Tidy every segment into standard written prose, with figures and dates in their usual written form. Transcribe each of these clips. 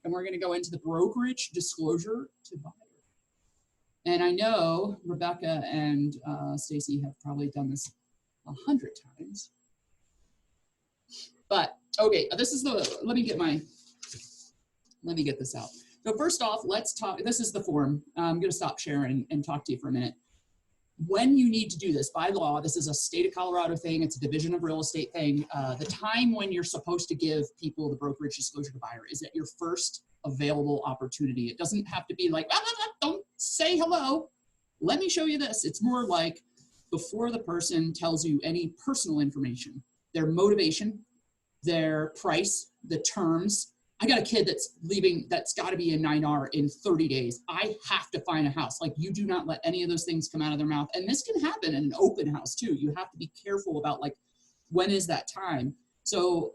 and we're going to go into the brokerage disclosure to buyer. And I know Rebecca and Stacy have probably done this 100 times. But okay, this is the, let me get this out. So first off, let's talk, this is the form. I'm going to stop sharing and talk to you for a minute. When you need to do this, by law, this is a state of Colorado thing, it's a division of real estate thing. The time when you're supposed to give people the brokerage disclosure to buyer is at your first available opportunity. It doesn't have to be like, don't say hello, let me show you this. It's more like before the person tells you any personal information, their motivation, their price, the terms. I got a kid that's leaving, that's got to be in 9R in 30 days. I have to find a house. Like, you do not let any of those things come out of their mouth. And this can happen in an open house too. You have to be careful about, like, when is that time? So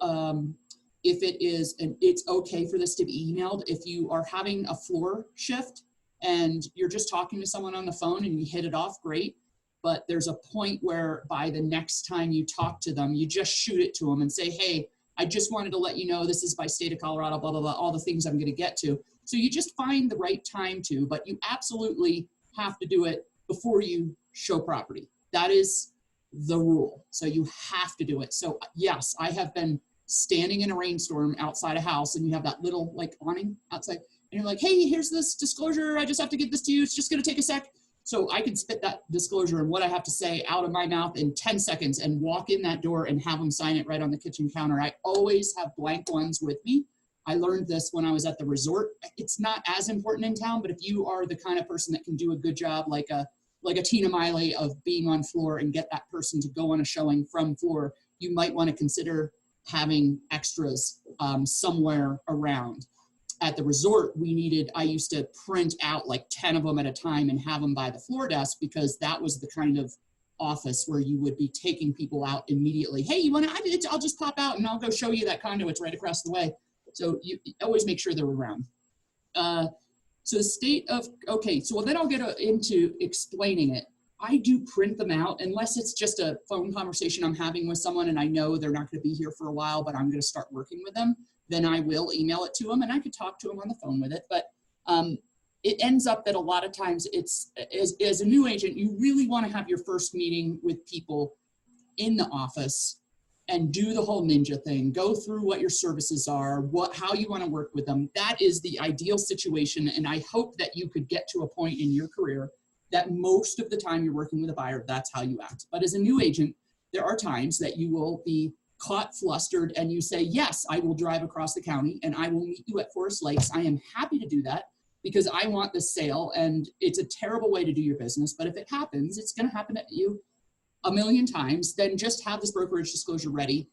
if it is, and it's okay for this to be emailed, if you are having a floor shift and you're just talking to someone on the phone and you hit it off, great. But there's a point where by the next time you talk to them, you just shoot it to them and say, hey, I just wanted to let you know this is by state of Colorado, blah, blah, blah, all the things I'm going to get to. So you just find the right time to, but you absolutely have to do it before you show property. That is the rule. So you have to do it. So yes, I have been standing in a rainstorm outside a house and you have that little like awning outside and you're like, hey, here's this disclosure. I just have to get this to you. It's just going to take a sec. So I can spit that disclosure and what I have to say out of my mouth in 10 seconds and walk in that door and have them sign it right on the kitchen counter. I always have blank ones with me. I learned this when I was at the resort. It's not as important in town, but if you are the kind of person that can do a good job, like a Tina Miley, of being on floor and get that person to go on a showing from floor, you might want to consider having extras somewhere around. At the resort, I used to print out like 10 of them at a time and have them by the floor desk, because that was the kind of office where you would be taking people out immediately. Hey, you want to, I'll just pop out and I'll go show you that condo. It's right across the way. So you always make sure they're around. So the state of, okay, so then I'll get into explaining it. I do print them out unless it's just a phone conversation I'm having with someone and I know they're not going to be here for a while, but I'm going to start working with them. Then I will email it to them and I could talk to them on the phone with it. But it ends up that a lot of times it's, as a new agent, you really want to have your first meeting with people in the office and do the whole ninja thing, go through what your services are, how you want to work with them. That is the ideal situation. And I hope that you could get to a point in your career that most of the time you're working with a buyer, that's how you act. But as a new agent, there are times that you will be caught flustered and you say, yes, I will drive across the county and I will meet you at Forest Lakes. I am happy to do that because I want this sale, and it's a terrible way to do your business. But if it happens, it's going to happen to you a million times. Then just have this brokerage disclosure ready.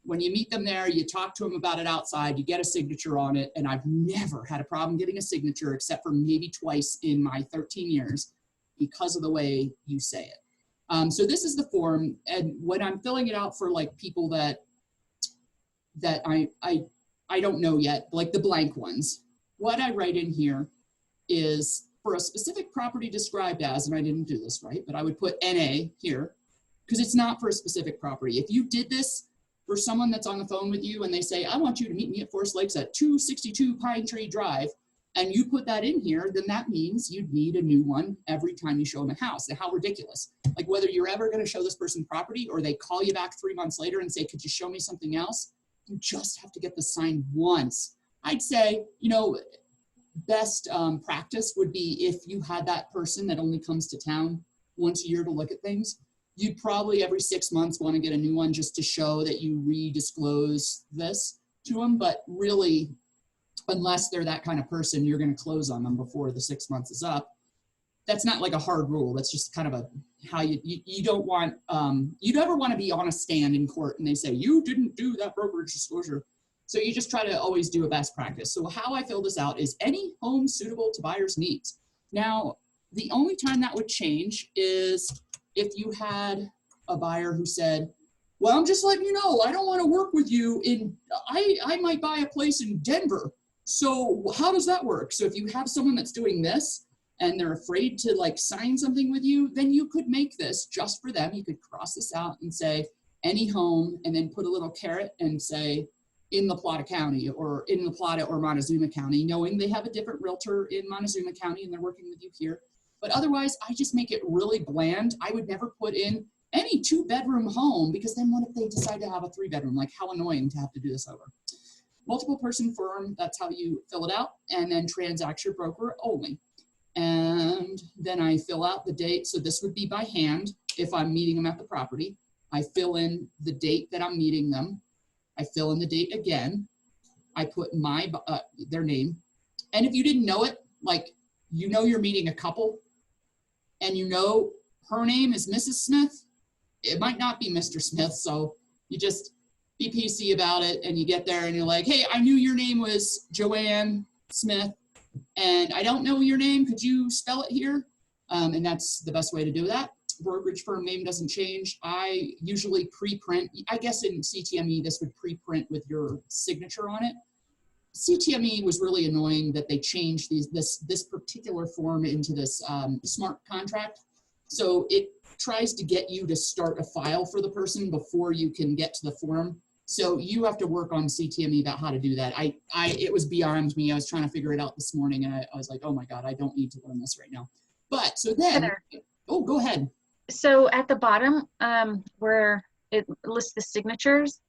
When you meet them there, you talk to them about it outside, you get a signature on it. And I've never had a problem getting a signature except for maybe twice in my 13 years because of the way you say it. So this is the form, and when I'm filling it out for like people that I don't know yet, like the blank ones, what I write in here is for a specific property described as, and I didn't do this right, but I would put NA here because it's not for a specific property. If you did this for someone that's on the phone with you and they say, I want you to meet me at Forest Lakes at 262 Pine Tree Drive, and you put that in here, then that means you'd need a new one every time you show them a house. Now, how ridiculous. Like, whether you're ever going to show this person property or they call you back 3 months later and say, could you show me something else? You just have to get the sign once. I'd say, you know, best practice would be if you had that person that only comes to town once a year to look at things, you'd probably every 6 months want to get a new one just to show that you re-disclose this to them. But really, unless they're that kind of person, you're going to close on them before the 6 months is up. That's not like a hard rule. That's just kind of a how you don't want, you never want to be on a stand in court and they say, you didn't do that brokerage disclosure. So you just try to always do a best practice. So how I fill this out is any home suitable to buyer's needs. Now, the only time that would change is if you had a buyer who said, well, I'm just letting you know, I don't want to work with you I might buy a place in Denver. So how does that work? So if you have someone that's doing this and they're afraid to like sign something with you, then you could make this just for them. You could cross this out and say any home and then put a little caret and say, in La Plata County or in La Plata or Montezuma County, knowing they have a different realtor in Montezuma County and they're working with you here. But otherwise, I just make it really bland. I would never put in any 2-bedroom home, because then what if they decide to have a 3-bedroom? Like, how annoying to have to do this over. Multiple person firm, that's how you fill it out. And then transaction broker only. And then I fill out the date. So this would be by hand if I'm meeting them at the property. I fill in the date that I'm meeting them. I fill in the date again. I put my their name. And if you didn't know it, like, you know you're meeting a couple and you know her name is Mrs. Smith, it might not be Mr. Smith. So you just be PC about it and you get there and you're like, hey, I knew your name was Joanne Smith and I don't know your name. Could you spell it here? And that's the best way to do that. Brokerage firm name doesn't change. I usually pre-print. I guess in CTME, this would pre-print with your signature on it. CTME was really annoying that they changed this particular form into this smart contract. So it tries to get you to start a file for the person before you can get to the form. So you have to work on CTME about how to do that. It was beyond me. I was trying to figure it out this morning and I was like, oh my God, I don't need to learn this right now. But so then, Heather, oh, go ahead. so at the bottom, where it lists the signatures,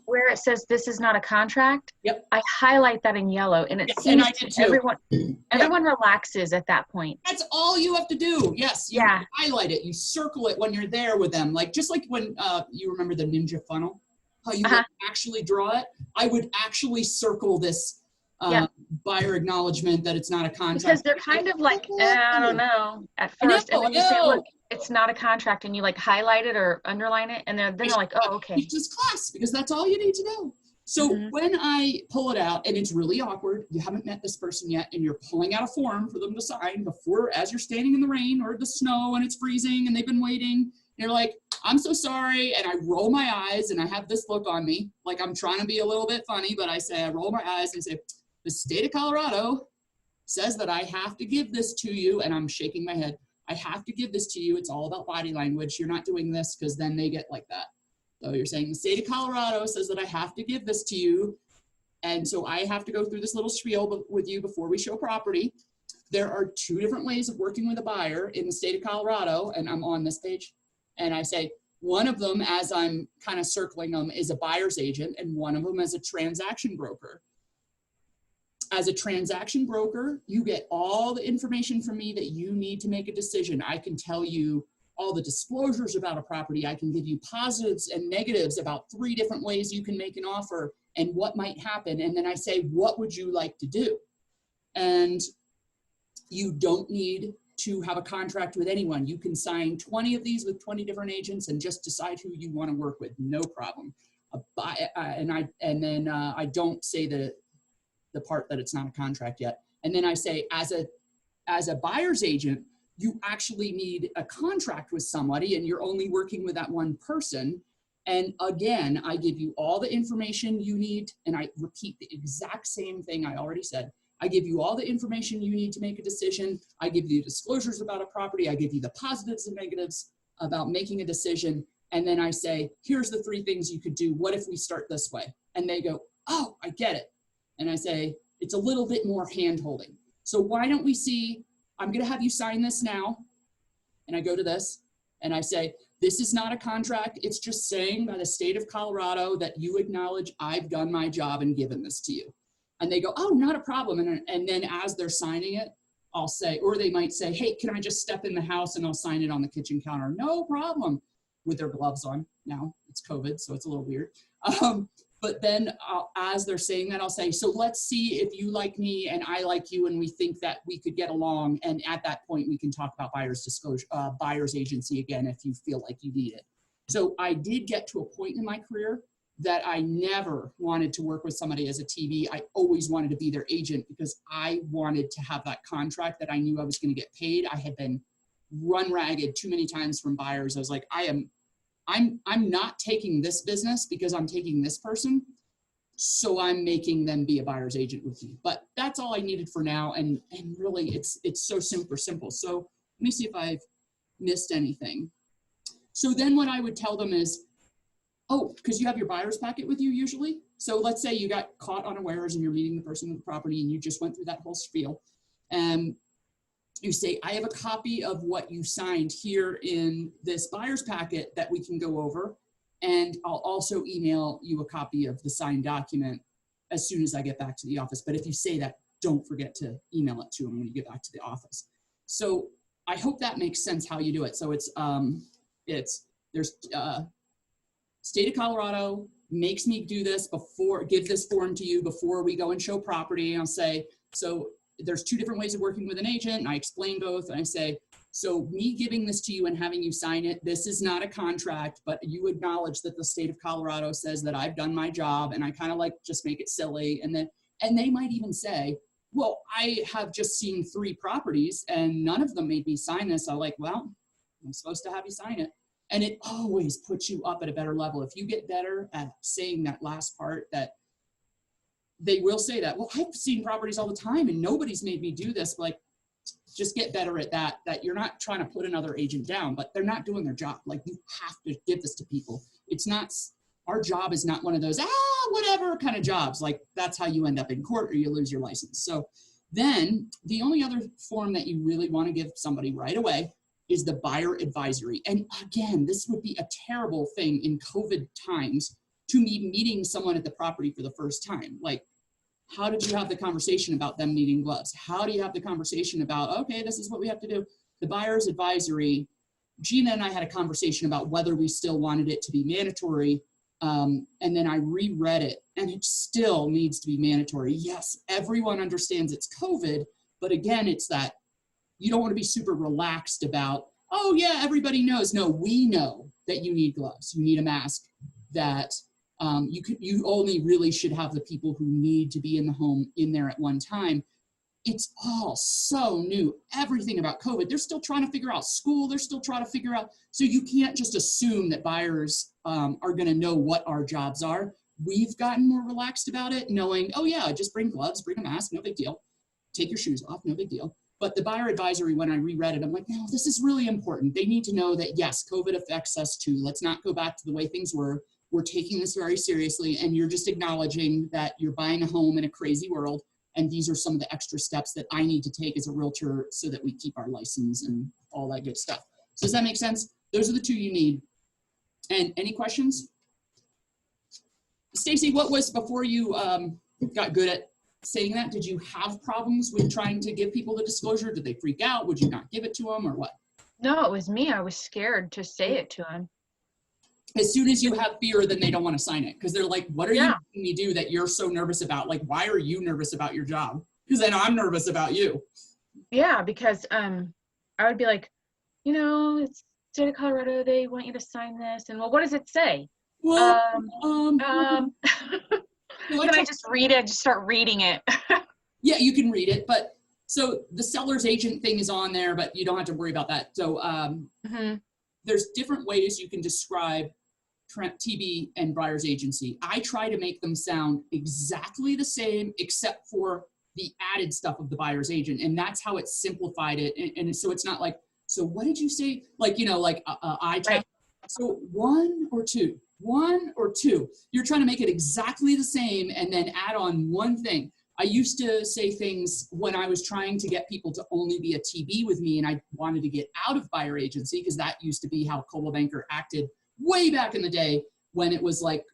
where it says this is not a contract, yep, I highlight that in yellow, and it seems and I did too. everyone relaxes at that point. That's all you have to do. Yes, you highlight it, you circle it when you're there with them, like just like when you remember the ninja funnel, how you would actually draw it. I would actually circle this buyer acknowledgement that it's not a contract, because they're kind of like, I don't know at first, and then you say, look, it's not a contract, and you like highlight it or underline it, and then they're like, oh, okay. It's just class, because that's all you need to know. So when I pull it out, and it's really awkward, you haven't met this person yet, and you're pulling out a form for them to sign before, as you're standing in the rain or the snow and it's freezing and they've been waiting, and you're like, I'm so sorry, and I roll my eyes and I have this look on me, like I'm trying to be a little bit funny, but I roll my eyes and say, the state of Colorado says that I have to give this to you, and I'm shaking my head. I have to give this to you. It's all about body language. You're not doing this because then they get like that. So you're saying the state of Colorado says that I have to give this to you. And so I have to go through this little spiel with you before we show property. There are 2 different ways of working with a buyer in the state of Colorado. And I'm on this page. And I say, one of them, as I'm kind of circling them, is a buyer's agent. And one of them is a transaction broker. As a transaction broker, you get all the information from me that you need to make a decision. I can tell you all the disclosures about a property. I can give you positives and negatives about 3 different ways you can make an offer and what might happen. And then I say, what would you like to do? And you don't need to have a contract with anyone. You can sign 20 of these with 20 different agents and just decide who you want to work with. No problem. I don't say the part that it's not a contract yet. And then I say, as a buyer's agent, you actually need a contract with somebody and you're only working with that one person. And again, I give you all the information you need, and I repeat the exact same thing I already said. I give you all the information you need to make a decision. I give you disclosures about a property. I give you the positives and negatives about making a decision. And then I say, here's the 3 things you could do. What if we start this way? And they go, oh, I get it. And I say, it's a little bit more hand-holding. So why don't we see, I'm going to have you sign this now. And I go to this and I say, this is not a contract. It's just saying by the state of Colorado that you acknowledge I've done my job and given this to you. And they go, oh, not a problem. And then as they're signing it, I'll say, or they might say, hey, can I just step in the house and I'll sign it on the kitchen counter? No problem. With their gloves on. Now it's COVID, so it's a little weird. But then as they're saying that, I'll say, so let's see if you like me and I like you and we think that we could get along. And at that point, we can talk about buyer's disclosure, buyer's agency again, if you feel like you need it. So I did get to a point in my career that I never wanted to work with somebody as a TV. I always wanted to be their agent because I wanted to have that contract that I knew I was going to get paid. I had been run ragged too many times from buyers. I was like, I'm not taking this business because I'm taking this person. So I'm making them be a buyer's agent with me. But that's all I needed for now. And really it's so super simple. So let me see if I've missed anything. So then what I would tell them is, oh, because you have your buyer's packet with you usually. So let's say you got caught unawares and you're meeting the person with the property and you just went through that whole spiel. And you say, I have a copy of what you signed here in this buyer's packet that we can go over. And I'll also email you a copy of the signed document as soon as I get back to the office. But if you say that, don't forget to email it to them when you get back to the office. So I hope that makes sense how you do it. So there's state of Colorado makes me do this give this form to you before we go and show property. And I'll say, so there's two different ways of working with an agent. And I explain both. And I say, so me giving this to you and having you sign it, this is not a contract, but you acknowledge that the state of Colorado says that I've done my job, and I kind of like just make it silly. And they might even say, well, I have just seen 3 properties and none of them made me sign this. I'm like, well, I'm supposed to have you sign it. And it always puts you up at a better level. If you get better at saying that last part, that they will say that, well, I've seen properties all the time and nobody's made me do this. Like, just get better at that you're not trying to put another agent down, but they're not doing their job. Like, you have to give this to people. It's not, our job is not one of those, whatever kind of jobs. Like, that's how you end up in court or you lose your license. So then the only other form that you really want to give somebody right away is the buyer advisory. And again, this would be a terrible thing in COVID times to be meeting someone at the property for the first time. Like, how did you have the conversation about them needing gloves? How do you have the conversation about, okay, this is what we have to do? The buyer's advisory, Gina and I had a conversation about whether we still wanted it to be mandatory. And then I reread it, and it still needs to be mandatory. Yes, everyone understands it's COVID, but again, it's that you don't want to be super relaxed about, oh yeah, everybody knows. No, we know that you need gloves, you need a mask, that you only really should have the people who need to be in the home in there at one time. It's all so new. Everything about COVID, they're still trying to figure out school. They're still trying to figure out. So you can't just assume that buyers are going to know what our jobs are. We've gotten more relaxed about it, knowing, oh yeah, just bring gloves, bring a mask, no big deal. Take your shoes off, no big deal. But the buyer advisory, when I reread it, I'm like, no, this is really important. They need to know that, yes, COVID affects us too. Let's not go back to the way things were. We're taking this very seriously, and you're just acknowledging that you're buying a home in a crazy world, and these are some of the extra steps that I need to take as a realtor so that we keep our license and all that good stuff. So does that make sense? Those are the 2 you need. And any questions? Stacy, what was, before you got good at saying that, did you have problems with trying to give people the disclosure? Did they freak out? Would you not give it to them, or what? No, it was me. I was scared to say it to him. As soon as you have fear, then they don't want to sign it, because they're like, what are you making me do that you're so nervous about? Like, why are you nervous about your job? Because then I'm nervous about you. Yeah, because I would be like, it's state of Colorado, they want you to sign this. And well, what does it say? Well, Then I just read it, just start reading it. Yeah, you can read it, but so the seller's agent thing is on there, but you don't have to worry about that. So there's different ways you can describe TB and buyer's agency. I try to make them sound exactly the same, except for the added stuff of the buyer's agent. And that's how it simplified it. And so it's not like, so what did you say? Like, Right. So 1 or 2, 1 or 2, you're trying to make it exactly the same and then add on one thing. I used to say things when I was trying to get people to only be a TB with me, and I wanted to get out of buyer agency, because that used to be how Coldwell Banker acted way back in the day, when it was like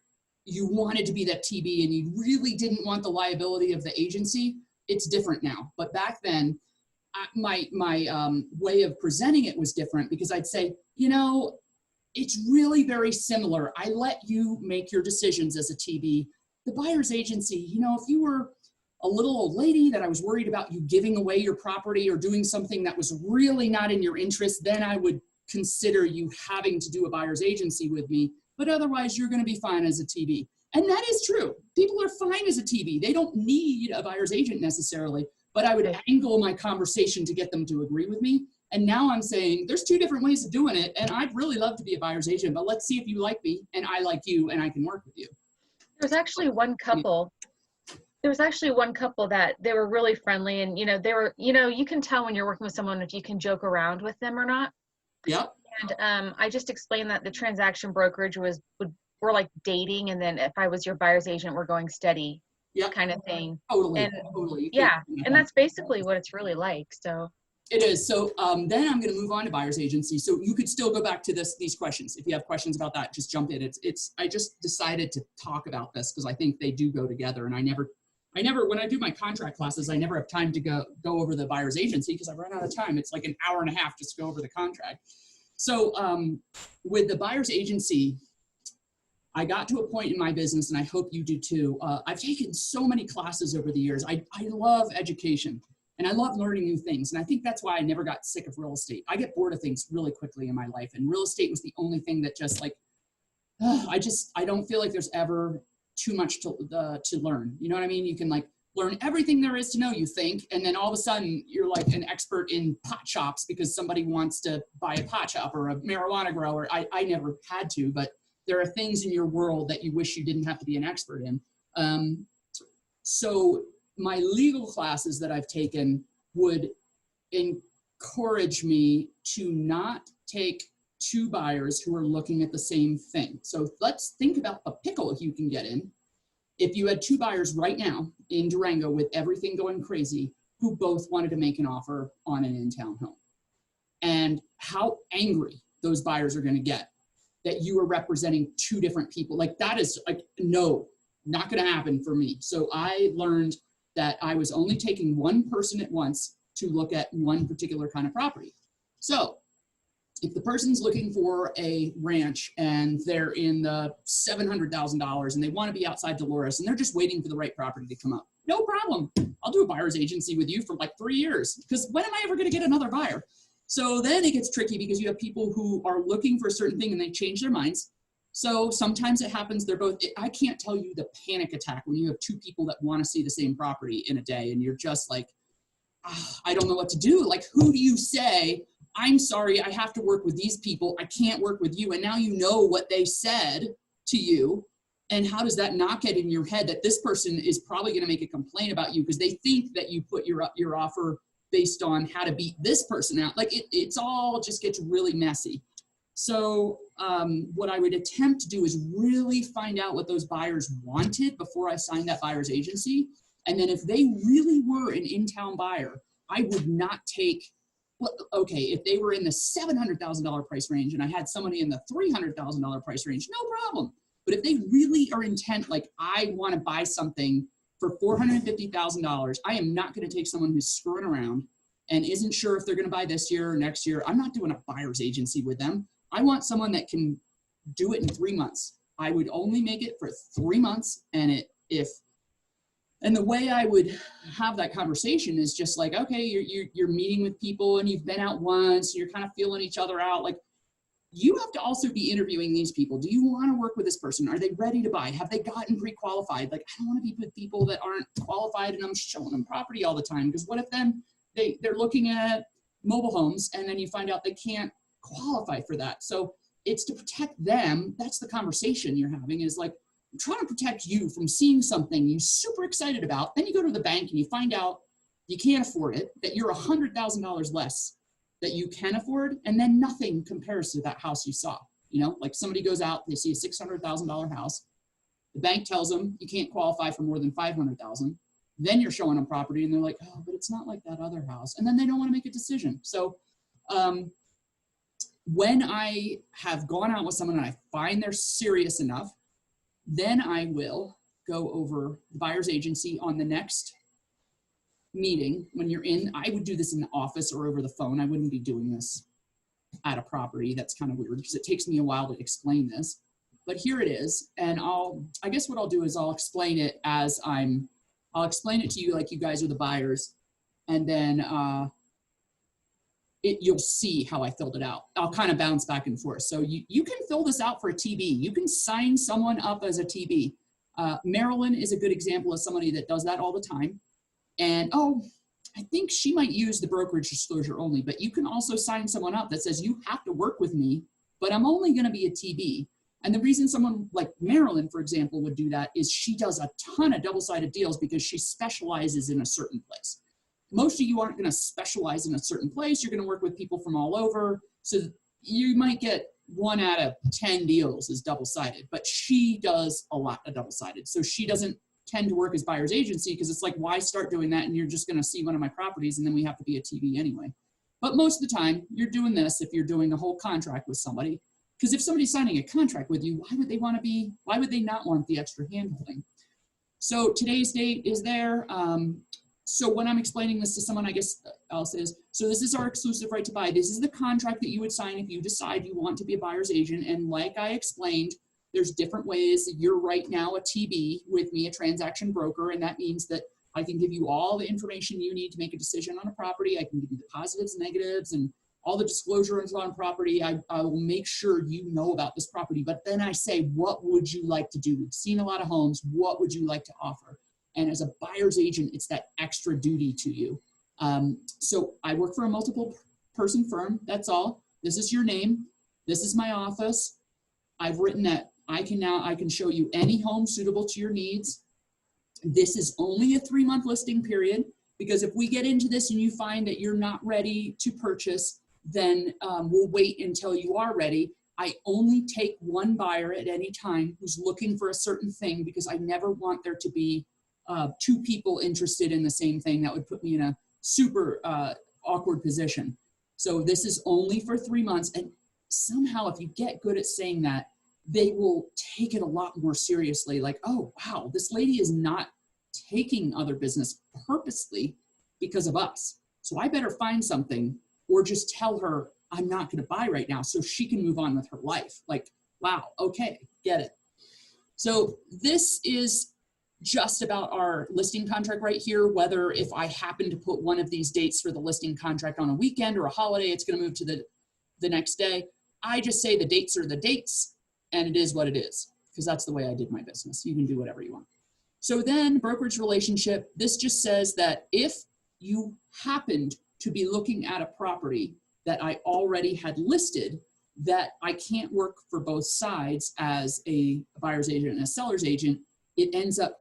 you wanted to be that TB and you really didn't want the liability of the agency. It's different now. But back then, my way of presenting it was different, because I'd say, it's really very similar. I let you make your decisions as a TB. The buyer's agency, if you were a little old lady that I was worried about you giving away your property or doing something that was really not in your interest, then I would consider you having to do a buyer's agency with me. But otherwise, you're going to be fine as a TB. And that is true. People are fine as a TB. They don't need a buyer's agent necessarily, but I would angle my conversation to get them to agree with me. And now I'm saying there's 2 different ways of doing it. And I'd really love to be a buyer's agent, but let's see if you like me and I like you and I can work with you. There was actually one couple. That they were really friendly, and they were, you can tell when you're working with someone if you can joke around with them or not. Yep. And I just explained that the transaction brokerage would we're like dating, and then if I was your buyer's agent, we're going steady, Yep. kind of thing. Totally. And Totally. yeah, and that's basically what it's really like. So it is. So then I'm going to move on to buyer's agency. So you could still go back to these questions. If you have questions about that, just jump in. I just decided to talk about this because I think they do go together. And I never, when I do my contract classes, I never have time to go over the buyer's agency because I run out of time. It's like an hour and a half just to go over the contract. So with the buyer's agency, I got to a point in my business, and I hope you do too. I've taken so many classes over the years. I love education, and I love learning new things. And I think that's why I never got sick of real estate. I get bored of things really quickly in my life, and real estate was the only thing that just like, I don't feel like there's ever too much to learn. You know what I mean? You can like learn everything there is to know, you think, and then all of a sudden you're like an expert in pot shops because somebody wants to buy a pot shop or a marijuana grower. I never had to, but there are things in your world that you wish you didn't have to be an expert in. So my legal classes that I've taken would encourage me to not take two buyers who are looking at the same thing. So let's think about the pickle you can get in. If you had two buyers right now in Durango with everything going crazy, who both wanted to make an offer on an in-town home, and how angry those buyers are going to get that you are representing two different people. Like that is like, no, not going to happen for me. So I learned that I was only taking one person at once to look at one particular kind of property. So if the person's looking for a ranch and they're in the $700,000 and they want to be outside Dolores and they're just waiting for the right property to come up, no problem. I'll do a buyer's agency with you for like 3 years, because when am I ever going to get another buyer? So then it gets tricky because you have people who are looking for a certain thing and they change their minds. So sometimes it happens, they're both, I can't tell you the panic attack when you have two people that want to see the same property in a day and you're just like, I don't know what to do. Like, who do you say, I'm sorry, I have to work with these people, I can't work with you. And now you know what they said to you. And how does that not get in your head that this person is probably going to make a complaint about you because they think that you put your offer based on how to beat this person out. Like it's all just gets really messy. So what I would attempt to do is really find out what those buyers wanted before I signed that buyer's agency. And then if they really were an in-town buyer, I would not take, okay, if they were in the $700,000 price range and I had somebody in the $300,000 price range, no problem. But if they really are intent, like I want to buy something for $450,000, I am not going to take someone who's screwing around and isn't sure if they're going to buy this year or next year. I'm not doing a buyer's agency with them. I want someone that can do it in 3 months. I would only make it for 3 months. And the way I would have that conversation is just like, okay, you're meeting with people and you've been out once, you're kind of feeling each other out. Like, you have to also be interviewing these people. Do you want to work with this person? Are they ready to buy? Have they gotten pre-qualified? Like, I don't want to be with people that aren't qualified and I'm showing them property all the time. Because what if then they're looking at mobile homes and then you find out they can't qualify for that? So it's to protect them. That's the conversation you're having, is like, I'm trying to protect you from seeing something you're super excited about. Then you go to the bank and you find out you can't afford it, that you're $100,000 less that you can afford, and then nothing compares to that house you saw. You know, like somebody goes out, they see a $600,000 house. The bank tells them you can't qualify for more than $500,000. Then you're showing them property and they're like, oh, but it's not like that other house. And then they don't want to make a decision. So when I have gone out with someone and I find they're serious enough, then I will go over the buyer's agency on the next meeting. When you're in, I would do this in the office or over the phone. I wouldn't be doing this at a property. That's kind of weird because it takes me a while to explain this, but here it is. And I guess what I'll do is I'll explain it as I'll explain it to you like you guys are the buyers, and then you'll see how I filled it out. I'll kind of bounce back and forth. So you can fill this out for a TB. You can sign someone up as a TB. Marilyn is a good example of somebody that does that all the time. And I think she might use the brokerage disclosure only, but you can also sign someone up that says you have to work with me, but I'm only going to be a TB. And the reason someone like Marilyn, for example, would do that is she does a ton of double-sided deals because she specializes in a certain place. Most of you aren't going to specialize in a certain place. You're going to work with people from all over. So you might get 1 out of 10 deals is double-sided, but she does a lot of double-sided. So she doesn't tend to work as buyer's agency because it's like, why start doing that? And you're just going to see one of my properties and then we have to be a TV anyway. But most of the time you're doing this if you're doing a whole contract with somebody, because if somebody's signing a contract with you, why would they not want the extra handholding? So today's date is there. So when I'm explaining this to someone, I guess I'll say this. So this is our exclusive right to buy. This is the contract that you would sign if you decide you want to be a buyer's agent. And like I explained, there's different ways. You're right now a TB with me, a transaction broker. And that means that I can give you all the information you need to make a decision on a property. I can give you the positives, negatives, and all the disclosures on property. I will make sure you know about this property. But then I say, what would you like to do? We've seen a lot of homes. What would you like to offer? And as a buyer's agent, it's that extra duty to you. So I work for a multiple person firm. That's all. This is your name. This is my office. I've written that I can show you any home suitable to your needs. This is only a 3-month listing period, because if we get into this and you find that you're not ready to purchase, then we'll wait until you are ready. I only take one buyer at any time who's looking for a certain thing, because I never want there to be 2 people interested in the same thing. That would put me in a super awkward position. So this is only for 3 months. And somehow if you get good at saying that, they will take it a lot more seriously. Like, oh, wow, this lady is not taking other business purposely because of us. So I better find something, or just tell her I'm not going to buy right now so she can move on with her life. Like, wow, okay, get it. So this is just about our listing contract right here. Whether if I happen to put one of these dates for the listing contract on a weekend or a holiday, it's going to move to the next day. I just say the dates are the dates, and it is what it is, because that's the way I did my business. You can do whatever you want. So then brokerage relationship, this just says that if you happened to be looking at a property that I already had listed, that I can't work for both sides as a buyer's agent and a seller's agent, it ends up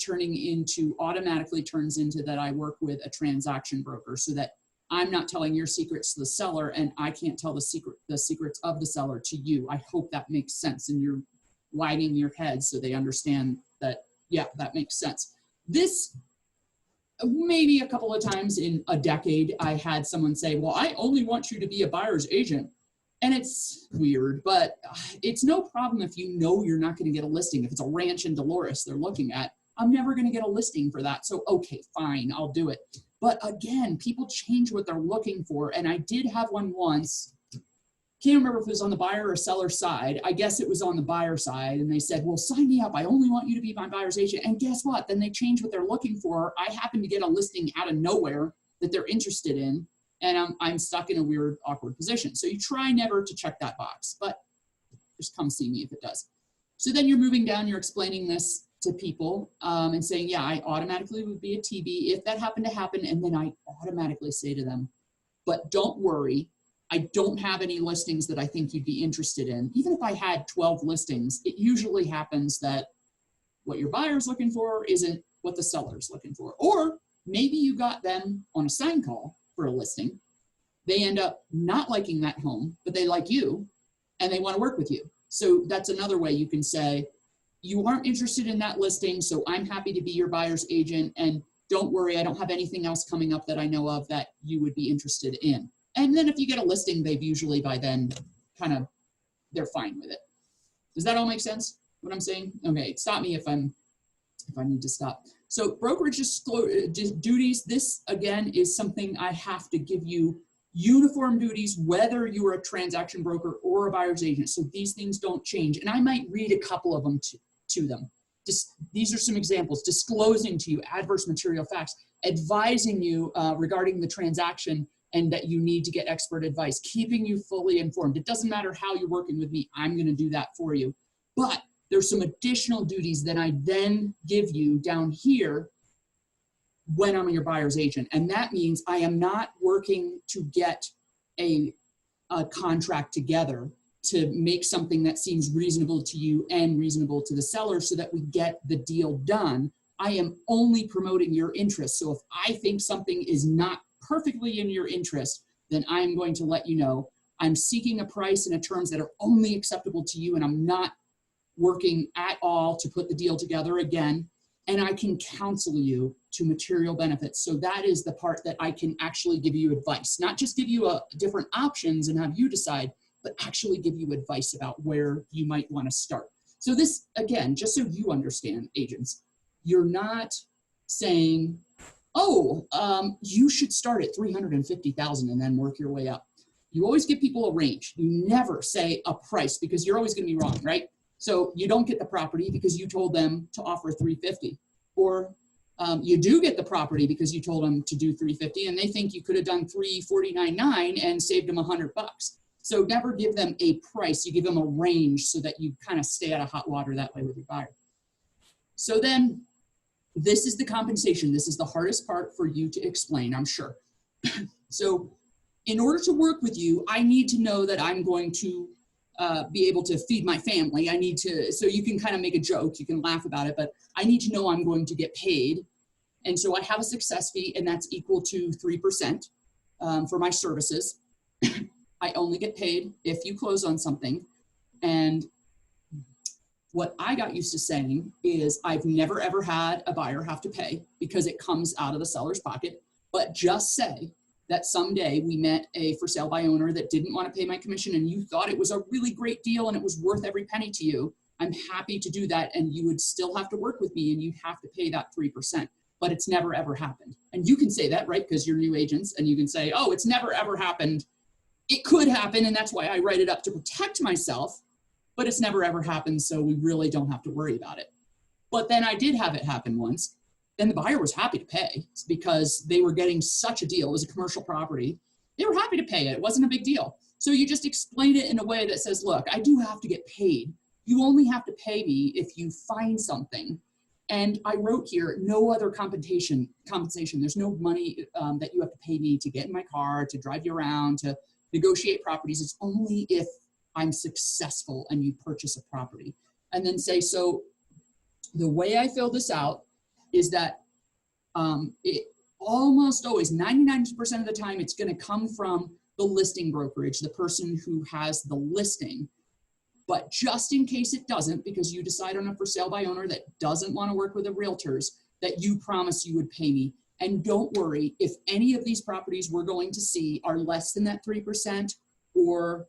automatically turns into that I work with a transaction broker, so that I'm not telling your secrets to the seller and I can't tell the secrets of the seller to you. I hope that makes sense and you're wagging your head so they understand that, yeah, that makes sense. This, maybe a couple of times in a decade, I had someone say, well, I only want you to be a buyer's agent. And it's weird, but it's no problem if you know you're not going to get a listing. If it's a ranch in Dolores they're looking at, I'm never going to get a listing for that. So, okay, fine, I'll do it. But again, people change what they're looking for. And I did have one once. Can't remember if it was on the buyer or seller side. I guess it was on the buyer side. And they said, well, sign me up. I only want you to be my buyer's agent. And guess what? Then they change what they're looking for. I happen to get a listing out of nowhere that they're interested in. And I'm stuck in a weird, awkward position. So you try never to check that box, but just come see me if it does. So then you're moving down, you're explaining this to people and saying, yeah, I automatically would be a TB if that happened to happen. And then I automatically say to them, but don't worry, I don't have any listings that I think you'd be interested in. Even if I had 12 listings, it usually happens that what your buyer's looking for isn't what the seller's looking for. Or maybe you got them on a sign call for a listing. They end up not liking that home, but they like you and they want to work with you. So that's another way you can say, you aren't interested in that listing, so I'm happy to be your buyer's agent, and don't worry, I don't have anything else coming up that I know of that you would be interested in. And then if you get a listing, they've usually by then they're fine with it. Does that all make sense, what I'm saying? Okay, stop me if I need to stop. So brokerage duties, this again is something I have to give you uniform duties, whether you are a transaction broker or a buyer's agent. So these things don't change. And I might read a couple of them to them. These are some examples: disclosing to you adverse material facts, advising you regarding the transaction and that you need to get expert advice, keeping you fully informed. It doesn't matter how you're working with me, I'm going to do that for you. But there's some additional duties that I then give you down here when I'm your buyer's agent. And that means I am not working to get a contract together to make something that seems reasonable to you and reasonable to the seller so that we get the deal done. I am only promoting your interest. So if I think something is not perfectly in your interest, then I'm going to let you know. I'm seeking a price and a terms that are only acceptable to you, and I'm not working at all to put the deal together again. And I can counsel you to material benefits. So that is the part that I can actually give you advice, not just give you different options and have you decide, but actually give you advice about where you might want to start. So this, again, just so you understand, agents, you're not saying, oh, you should start at $350,000 and then work your way up. You always give people a range. You never say a price, because you're always going to be wrong, right? So you don't get the property because you told them to offer $350, or you do get the property because you told them to do $350, and they think you could have done $349.9 and saved them $100. So never give them a price. You give them a range so that you kind of stay out of hot water that way with your buyer. So then this is the compensation. This is the hardest part for you to explain, I'm sure. So in order to work with you, I need to know that I'm going to be able to feed my family. I need to, so you can kind of make a joke, you can laugh about it, but I need to know I'm going to get paid. And so I have a success fee, and that's equal to 3% for my services. I only get paid if you close on something. And what I got used to saying is I've never ever had a buyer have to pay because it comes out of the seller's pocket, but just say that someday we met a for sale by owner that didn't want to pay my commission and you thought it was a really great deal and it was worth every penny to you. I'm happy to do that, and you would still have to work with me and you'd have to pay that 3%, but it's never ever happened. And you can say that, right? Because you're new agents, and you can say, oh, it's never ever happened. It could happen, and that's why I write it up to protect myself, but it's never ever happened, so we really don't have to worry about it. But then I did have it happen once, and the buyer was happy to pay because they were getting such a deal. It was a commercial property. They were happy to pay it. It wasn't a big deal. So you just explain it in a way that says, look, I do have to get paid. You only have to pay me if you find something. And I wrote here, no other compensation. There's no money that you have to pay me to get in my car, to drive you around, to negotiate properties. It's only if I'm successful and you purchase a property. And then say, so the way I fill this out is that it almost always, 99% of the time, it's going to come from the listing brokerage, the person who has the listing. But just in case it doesn't, because you decide on a for sale by owner that doesn't want to work with the realtors, that you promise you would pay me. And don't worry, if any of these properties we're going to see are less than that 3%, or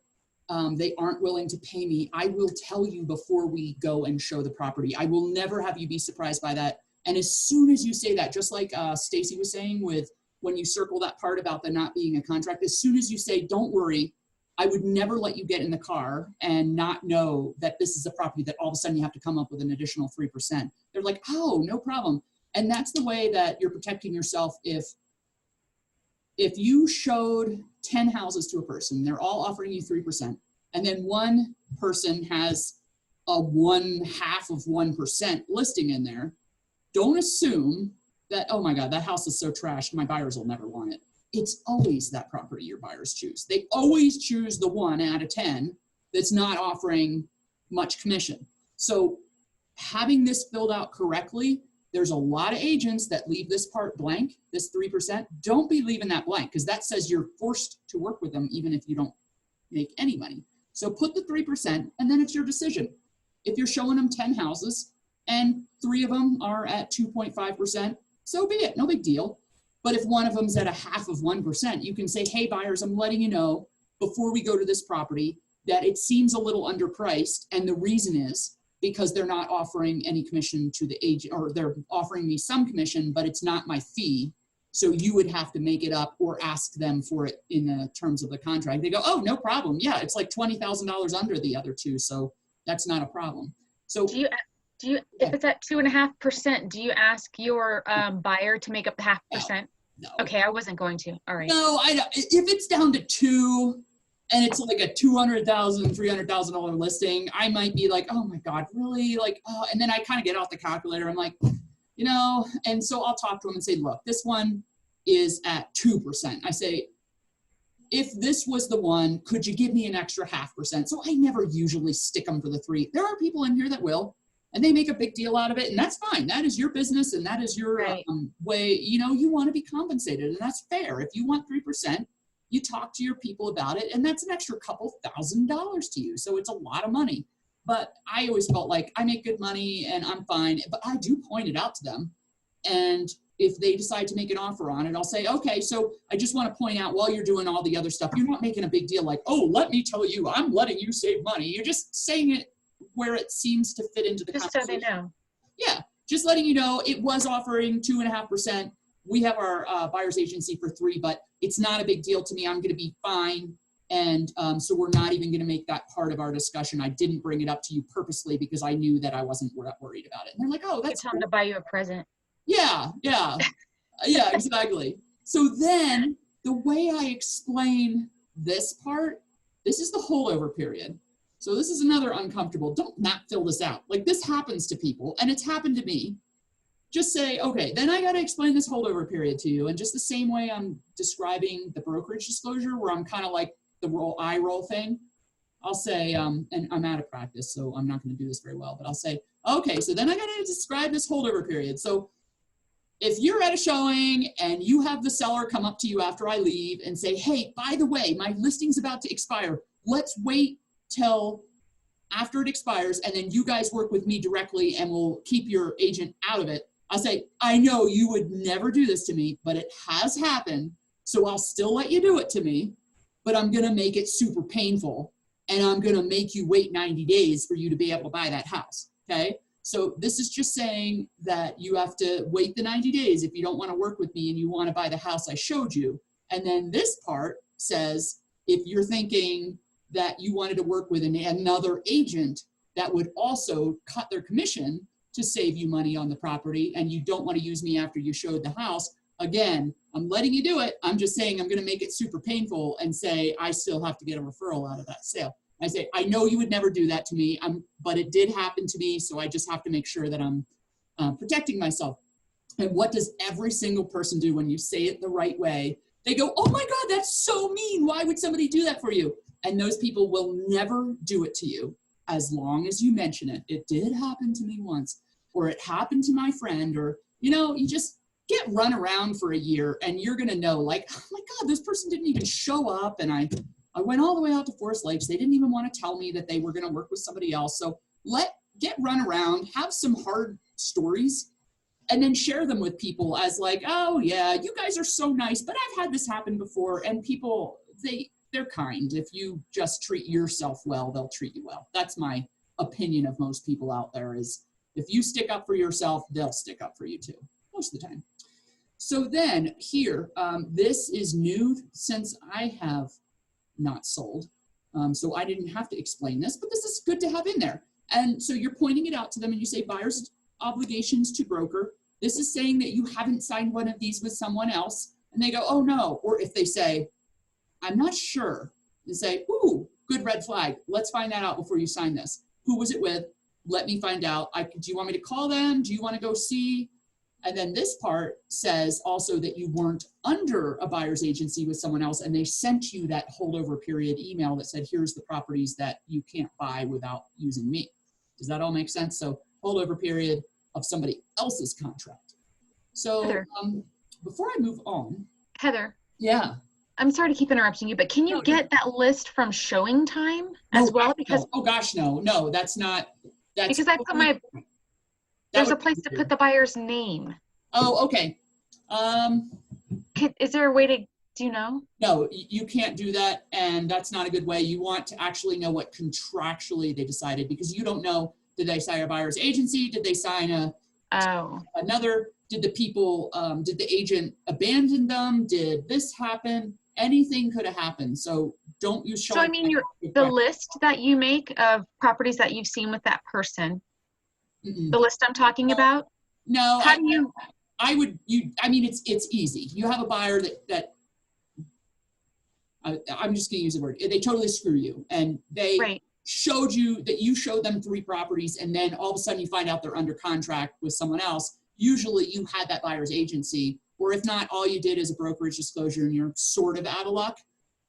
they aren't willing to pay me, I will tell you before we go and show the property. I will never have you be surprised by that. And as soon as you say that, just like Stacy was saying with when you circle that part about the not being a contract, as soon as you say, don't worry, I would never let you get in the car and not know that this is a property that all of a sudden you have to come up with an additional 3%. They're like, oh, no problem. And that's the way that you're protecting yourself. If you showed 10 houses to a person, they're all offering you 3%, and then one person has a 0.5% listing in there, don't assume that, oh my God, that house is so trashed, my buyers will never want it. It's always that property your buyers choose. They always choose the 1 out of 10 that's not offering much commission. So having this filled out correctly, there's a lot of agents that leave this part blank, this 3%. Don't be leaving that blank, because that says you're forced to work with them even if you don't make any money. So put the 3%, and then it's your decision. If you're showing them 10 houses and 3 of them are at 2.5%, so be it, no big deal. But if one of them's at 0.5%, you can say, hey buyers, I'm letting you know before we go to this property that it seems a little underpriced. And the reason is because they're not offering any commission to the agent, or they're offering me some commission, but it's not my fee. So you would have to make it up or ask them for it in the terms of the contract. They go, oh, no problem. Yeah, it's like $20,000 under the other two. So that's not a problem. So do you, if it's at 2.5%, do you ask your buyer to make up the 0.5%? No. Okay, I wasn't going to. All right. No, if it's down to 2 and it's like a $200,000, $300,000 listing, I might be like, oh my God, really? Like, oh, and then I kind of get out the calculator. I'm like, you know, and so I'll talk to them and say, look, this one is at 2%. I say, if this was the one, could you give me an extra 0.5%? So I never usually stick them for the 3. There are people in here that will, and they make a big deal out of it, and that's fine. That is your business, and that is your way. You know, you want to be compensated, and that's fair. If you want 3%, you talk to your people about it, and that's an extra couple $1,000s to you. So it's a lot of money. But I always felt like I make good money and I'm fine, but I do point it out to them. And if they decide to make an offer on it, I'll say, okay, so I just want to point out while you're doing all the other stuff, you're not making a big deal like, oh, let me tell you, I'm letting you save money. You're just saying it where it seems to fit into the just so conversation. they know. Yeah, just letting you know it was offering 2.5%. We have our buyer's agency for 3%, but it's not a big deal to me. I'm going to be fine. And so we're not even going to make that part of our discussion. I didn't bring it up to you purposely because I knew that I wasn't worried about it. And they're like, oh, that's cool. Tell them to buy you a present. Yeah, exactly. So then the way I explain this part, this is the holdover period. So this is another uncomfortable. Don't not fill this out. Like this happens to people and it's happened to me. Just say, okay, then I got to explain this holdover period to you. And just the same way I'm describing the brokerage disclosure where I'm kind of like the eye roll thing. I'll say, and I'm out of practice, so I'm not going to do this very well, but I'll say, okay, so then I got to describe this holdover period. So if you're at a showing and you have the seller come up to you after I leave and say, hey, by the way, my listing's about to expire. Let's wait till after it expires and then you guys work with me directly and we'll keep your agent out of it. I'll say, I know you would never do this to me, but it has happened. So I'll still let you do it to me, but I'm going to make it super painful and I'm going to make you wait 90 days for you to be able to buy that house. Okay. So this is just saying that you have to wait the 90 days if you don't want to work with me and you want to buy the house I showed you. And then this part says, if you're thinking that you wanted to work with another agent that would also cut their commission to save you money on the property and you don't want to use me after you showed the house, again, I'm letting you do it. I'm just saying I'm going to make it super painful and say I still have to get a referral out of that sale. I say, I know you would never do that to me, but it did happen to me, so I just have to make sure that I'm protecting myself. And what does every single person do when you say it the right way? They go, oh my God, that's so mean. Why would somebody do that for you? And those people will never do it to you as long as you mention it. It did happen to me once, or it happened to my friend, or, you just get run around for a year and you're going to know, like, oh my God, this person didn't even show up. And I went all the way out to Forest Lakes. They didn't even want to tell me that they were going to work with somebody else. So get run around, have some hard stories, and then share them with people as like, oh yeah, you guys are so nice, but I've had this happen before. And people, they're kind. If you just treat yourself well, they'll treat you well. That's my opinion of most people out there is if you stick up for yourself, they'll stick up for you too, most of the time. So then here, this is new since I have not sold. So I didn't have to explain this, but this is good to have in there. And so you're pointing it out to them and you say buyer's obligations to broker. This is saying that you haven't signed one of these with someone else. And they go, oh no. Or if they say, I'm not sure, they say, ooh, good red flag. Let's find that out before you sign this. Who was it with? Let me find out. Do you want me to call them? Do you want to go see? And then this part says also that you weren't under a buyer's agency with someone else and they sent you that holdover period email that said, here's the properties that you can't buy without using me. Does that all make sense? So holdover period of somebody else's contract. So before I move on. Heather. Yeah. I'm sorry to keep interrupting you, but can you get that list from Showing Time as well? Because no. Oh gosh, no, that's not. Because I put there's a place to put the buyer's name. Oh, okay. Is there a way to, do you know? No, you can't do that. And that's not a good way. You want to actually know what contractually they decided because you don't know, did they sign a buyer's agency? Did they sign another? Did the agent abandon them? Did this happen? Anything could have happened. So don't use Showing. So I mean, the list that you make of properties that you've seen with that person, the list I'm talking about? No. How do you? I mean, it's easy. You have a buyer that I'm just going to use the word. They totally screw you. And they showed you that you showed them 3 properties. And then all of a sudden you find out they're under contract with someone else. Usually you had that buyer's agency, or if not, all you did is a brokerage disclosure and you're sort of out of luck.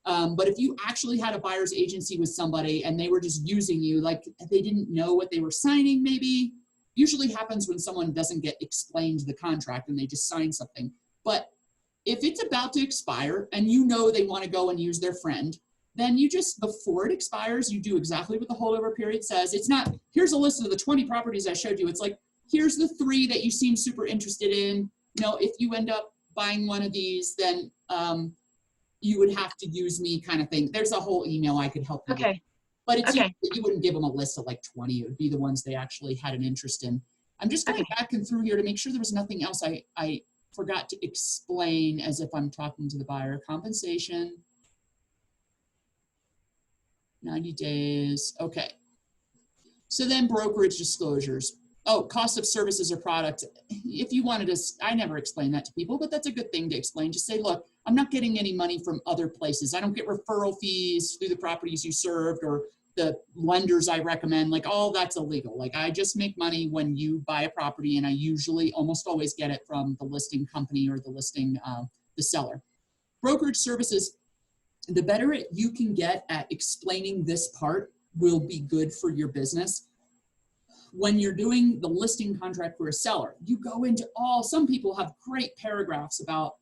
But if you actually had a buyer's agency with somebody and they were just using you, like they didn't know what they were signing, maybe usually happens when someone doesn't get explained the contract and they just sign something. But if it's about to expire and you know they want to go and use their friend, then you just, before it expires, you do exactly what the holdover period says. It's not, here's a list of the 20 properties I showed you. It's like, here's the 3 that you seem super interested in. You know, if you end up buying one of these, then you would have to use me, kind of thing. There's a whole email I could help you with. But it's you wouldn't give them a list of like 20. It would be the ones they actually had an interest in. I'm just going back and through here to make sure there was nothing else I forgot to explain as if I'm talking to the buyer. Compensation, 90 days. Okay. So then brokerage disclosures. Oh, cost of services or product. If you wanted to, I never explain that to people, but that's a good thing to explain. Just say, look, I'm not getting any money from other places. I don't get referral fees through the properties you served or the lenders I recommend. Like, all that's illegal. Like, I just make money when you buy a property, and I usually almost always get it from the listing company or the listing, the seller. Brokerage services, the better you can get at explaining this part will be good for your business. When you're doing the listing contract for a seller, you go into some people have great paragraphs about,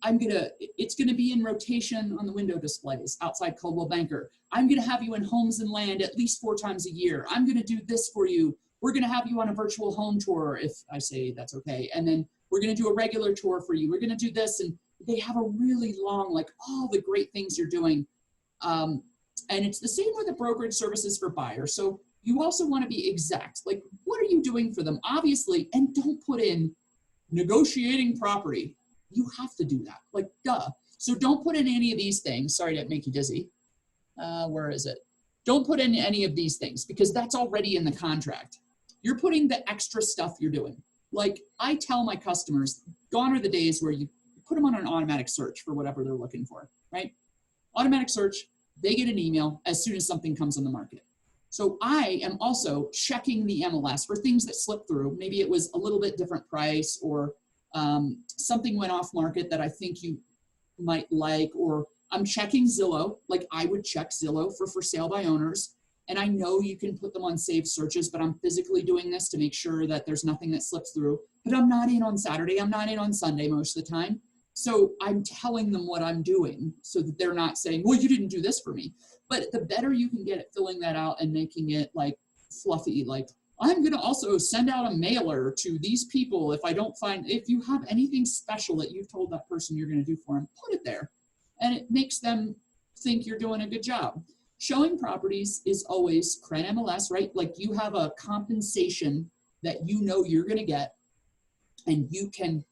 it's gonna be in rotation on the window displays outside Coldwell Banker. I'm gonna have you in homes and land at least 4 times a year. I'm gonna do this for you. We're gonna have you on a virtual home tour, if I say that's okay. And then we're gonna do a regular tour for you. We're gonna do this. And they have a really long, like, all the great things you're doing. And it's the same with the brokerage services for buyers. So you also want to be exact. Like, what are you doing for them? Obviously, and don't put in negotiating property. You have to do that. Like, duh. So don't put in any of these things. Sorry to make you dizzy. Where is it? Don't put in any of these things because that's already in the contract. You're putting the extra stuff you're doing. Like, I tell my customers, gone are the days where you put them on an automatic search for whatever they're looking for, right? Automatic search, they get an email as soon as something comes on the market. So I am also checking the MLS for things that slip through. Maybe it was a little bit different price, or something went off market that I think you might like, or I'm checking Zillow. Like, I would check Zillow for sale by owners. And I know you can put them on saved searches, but I'm physically doing this to make sure that there's nothing that slips through. But I'm not in on Saturday. I'm not in on Sunday most of the time. So I'm telling them what I'm doing so that they're not saying, well, you didn't do this for me. But the better you can get at filling that out and making it like fluffy, like, I'm going to also send out a mailer to these people if you have anything special that you've told that person you're going to do for them, put it there. And it makes them think you're doing a good job. Showing properties is always CREN MLS, right? Like, you have a compensation that you know you're going to get, and you can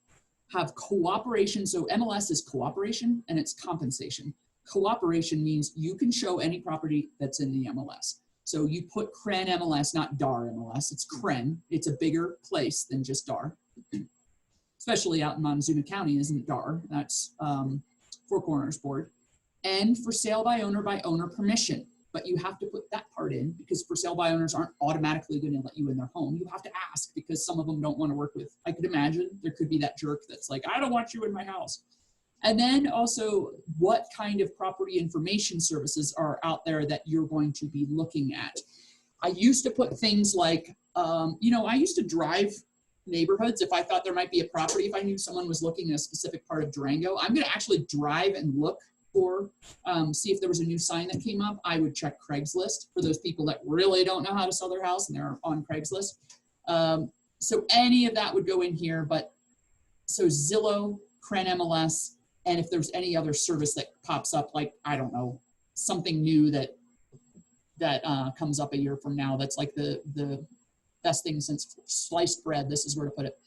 have cooperation. So MLS is cooperation and it's compensation. Cooperation means you can show any property that's in the MLS. So you put CREN MLS, not DAR MLS. It's CREN. It's a bigger place than just DAR, especially out in Montezuma County, isn't DAR. That's Four Corners Board. And for sale by owner permission. But you have to put that part in because for sale by owners aren't automatically going to let you in their home. You have to ask because some of them don't want to work with. I could imagine there could be that jerk that's like, I don't want you in my house. And then also, what kind of property information services are out there that you're going to be looking at? I used to put things like, I used to drive neighborhoods. If I thought there might be a property, if I knew someone was looking in a specific part of Durango, I'm going to actually drive and look for, see if there was a new sign that came up. I would check Craigslist for those people that really don't know how to sell their house and they're on Craigslist. So any of that would go in here, but so Zillow, CREN MLS, and if there's any other service that pops up, like, I don't know, something new that comes up a year from now, that's like the best thing since sliced bread, this is where to put it.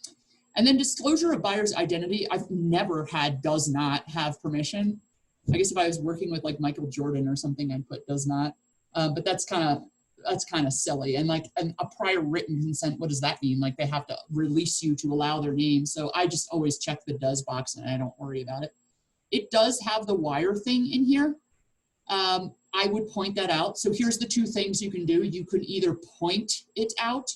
And then disclosure of buyer's identity, I've never had does not have permission. I guess if I was working with like Michael Jordan or something, I'd put does not, but that's kind of silly. And like a prior written consent, what does that mean? Like, they have to release you to allow their name. So I just always check the does box and I don't worry about it. It does have the wire thing in here. I would point that out. So here's the 2 things you can do. You could either point it out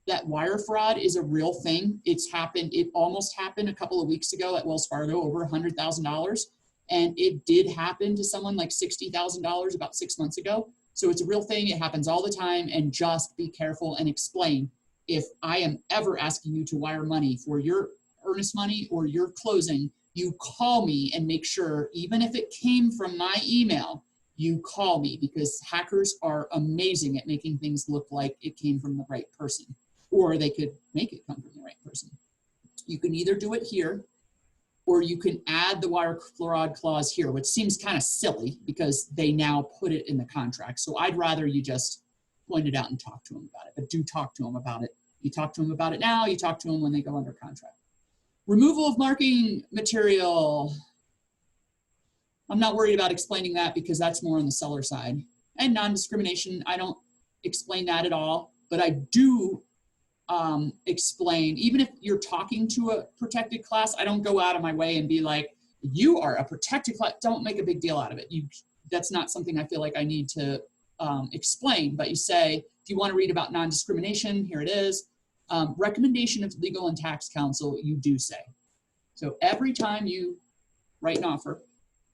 that wire fraud is a real thing. It's happened. It almost happened a couple of weeks ago at Wells Fargo, over $100,000. And it did happen to someone like $60,000 about 6 months ago. So it's a real thing. It happens all the time. And just be careful and explain. If I am ever asking you to wire money for your earnest money or you're closing, you call me and make sure, even if it came from my email, you call me, because hackers are amazing at making things look like it came from the right person, or they could make it come from the right person. You can either do it here, or you can add the wire fraud clause here, which seems kind of silly because they now put it in the contract. So I'd rather you just point it out and talk to them about it, but do talk to them about it. You talk to them about it now, you talk to them when they go under contract. Removal of marketing material. I'm not worried about explaining that because that's more on the seller side. And non-discrimination, I don't explain that at all, but I do explain, even if you're talking to a protected class, I don't go out of my way and be like, you are a protected class, don't make a big deal out of it. That's not something I feel like I need to explain, but you say, if you want to read about non-discrimination, here it is. Recommendation of legal and tax counsel, you do say. So every time you write an offer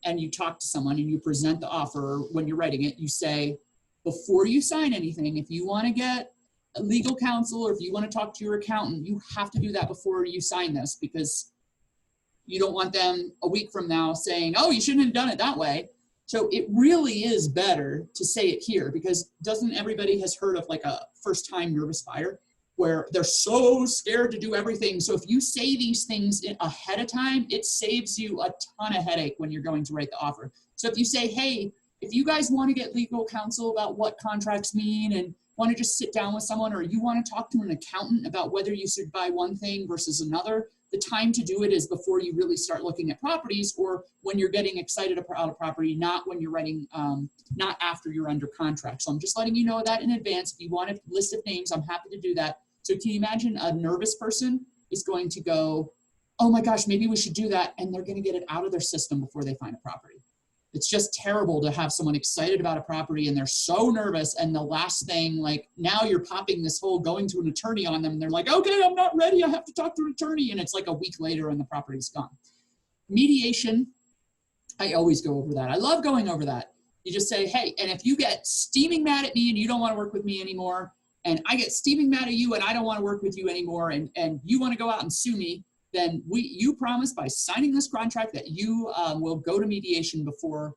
and you talk to someone and you present the offer, when you're writing it, you say, before you sign anything, if you want to get a legal counsel or if you want to talk to your accountant, you have to do that before you sign this, because you don't want them a week from now saying, oh, you shouldn't have done it that way. So it really is better to say it here, because doesn't everybody has heard of like a first-time nervous buyer where they're so scared to do everything. So if you say these things ahead of time, it saves you a ton of headache when you're going to write the offer. So if you say, hey, if you guys want to get legal counsel about what contracts mean and want to just sit down with someone, or you want to talk to an accountant about whether you should buy one thing versus another, the time to do it is before you really start looking at properties, or when you're getting excited about a property, not when you're writing, not after you're under contract. So I'm just letting you know that in advance. If you want a list of names, I'm happy to do that. So can you imagine a nervous person is going to go, oh my gosh, maybe we should do that. And they're going to get it out of their system before they find a property. It's just terrible to have someone excited about a property and they're so nervous. And the last thing, like now you're popping this whole going to an attorney on them. And they're like, okay, I'm not ready. I have to talk to an attorney. And it's like a week later and the property's gone. Mediation, I always go over that. I love going over that. You just say, hey, and if you get steaming mad at me and you don't want to work with me anymore, and I get steaming mad at you and I don't want to work with you anymore, and you want to go out and sue me, then you promise by signing this contract that you will go to mediation before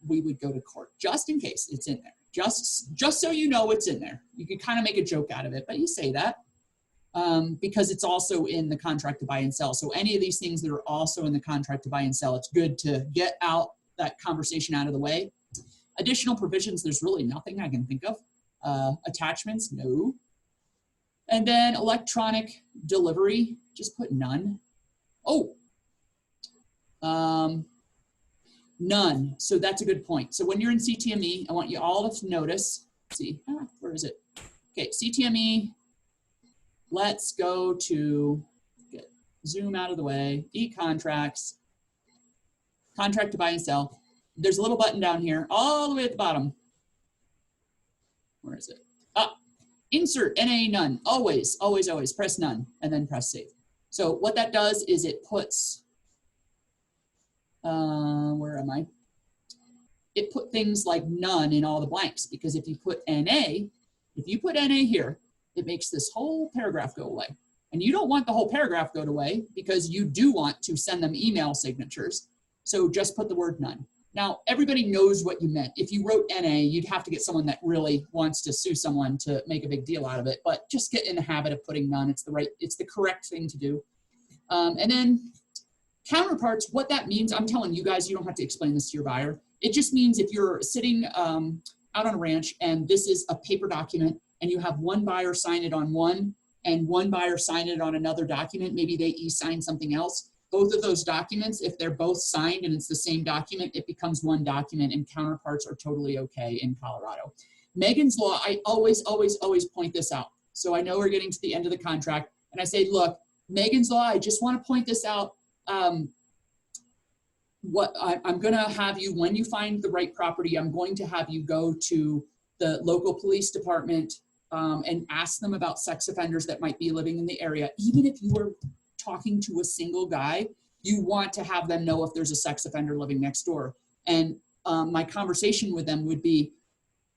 we would go to court, just in case it's in there. Just so you know it's in there. You can kind of make a joke out of it, but you say that because it's also in the contract to buy and sell. So any of these things that are also in the contract to buy and sell, it's good to get out that conversation out of the way. Additional provisions, there's really nothing I can think of. Attachments, no. And then electronic delivery, just put none. Oh, none. So that's a good point. So when you're in CTME, I want you all to notice, let's see, where is it? Okay, CTME, let's go to, get zoom out of the way, e-contracts, contract to buy and sell. There's a little button down here, all the way at the bottom. Where is it? Insert NA none, always, always, always press none and then press save. So what that does is it puts, where am I? It put things like none in all the blanks, because if you put NA here, it makes this whole paragraph go away. And you don't want the whole paragraph go away because you do want to send them email signatures. So just put the word none. Now, everybody knows what you meant. If you wrote NA, you'd have to get someone that really wants to sue someone to make a big deal out of it, but just get in the habit of putting none. It's the correct thing to do. And then counterparts, what that means, I'm telling you guys, you don't have to explain this to your buyer. It just means if you're sitting out on a ranch and this is a paper document and you have one buyer sign it on one and one buyer sign it on another document, maybe they e-sign something else. Both of those documents, if they're both signed and it's the same document, it becomes one document, and counterparts are totally okay in Colorado. Megan's Law, I always, always, always point this out. So I know we're getting to the end of the contract and I say, look, Megan's Law, I just want to point this out. I'm going to have you, when you find the right property, I'm going to have you go to the local police department and ask them about sex offenders that might be living in the area. Even if you were talking to a single guy, you want to have them know if there's a sex offender living next door. And my conversation with them would be,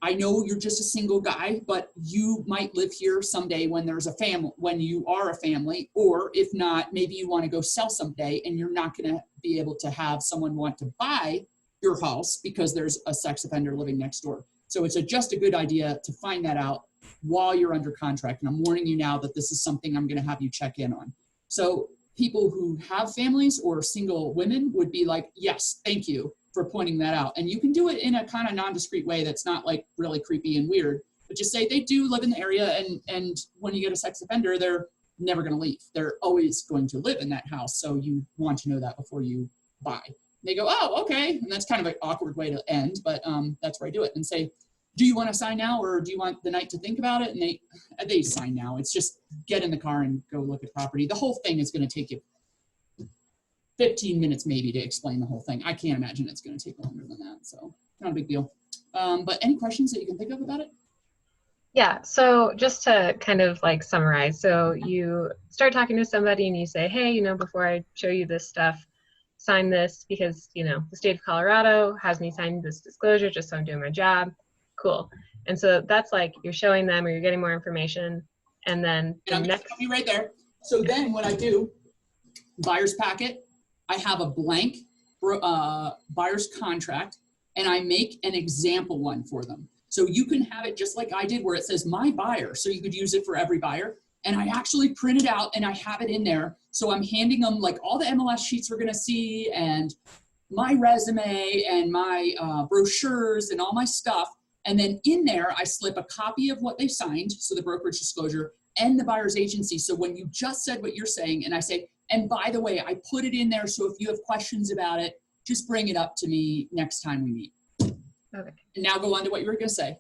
I know you're just a single guy, but you might live here someday when there's a family, when you are a family, or if not, maybe you want to go sell someday and you're not going to be able to have someone want to buy your house because there's a sex offender living next door. So it's just a good idea to find that out while you're under contract. And I'm warning you now that this is something I'm going to have you check in on. So people who have families or single women would be like, yes, thank you for pointing that out. And you can do it in a kind of non-discreet way that's not like really creepy and weird, but just say they do live in the area, and when you get a sex offender, they're never going to leave. They're always going to live in that house. So you want to know that before you buy. And they go, oh, okay. And that's kind of an awkward way to end, but that's where I do it. And say, do you want to sign now, or do you want the night to think about it? And they sign now. It's just get in the car and go look at property. The whole thing is going to take you 15 minutes maybe to explain the whole thing. I can't imagine it's going to take longer than that. So not a big deal. But any questions that you can think of about it? Yeah, so just to kind of like summarize, so you start talking to somebody and you say, hey, you know, before I show you this stuff, sign this because, you know, the state of Colorado has me sign this disclosure just so I'm doing my job. Cool. And so that's like you're showing them or you're getting more information. And then I'm going to stop you right there. So then what I do, buyer's packet, I have a blank buyer's contract, and I make an example one for them. So you can have it just like I did where it says my buyer. So you could use it for every buyer. And I actually print it out and I have it in there. So I'm handing them like all the MLS sheets we're going to see and my resume and my brochures and all my stuff. And then in there, I slip a copy of what they signed, so the brokerage disclosure, and the buyer's agency. So when you just said what you're saying, and I say, and by the way, I put it in there, so if you have questions about it, just bring it up to me next time we meet. Okay. And now go on to what you were going to say.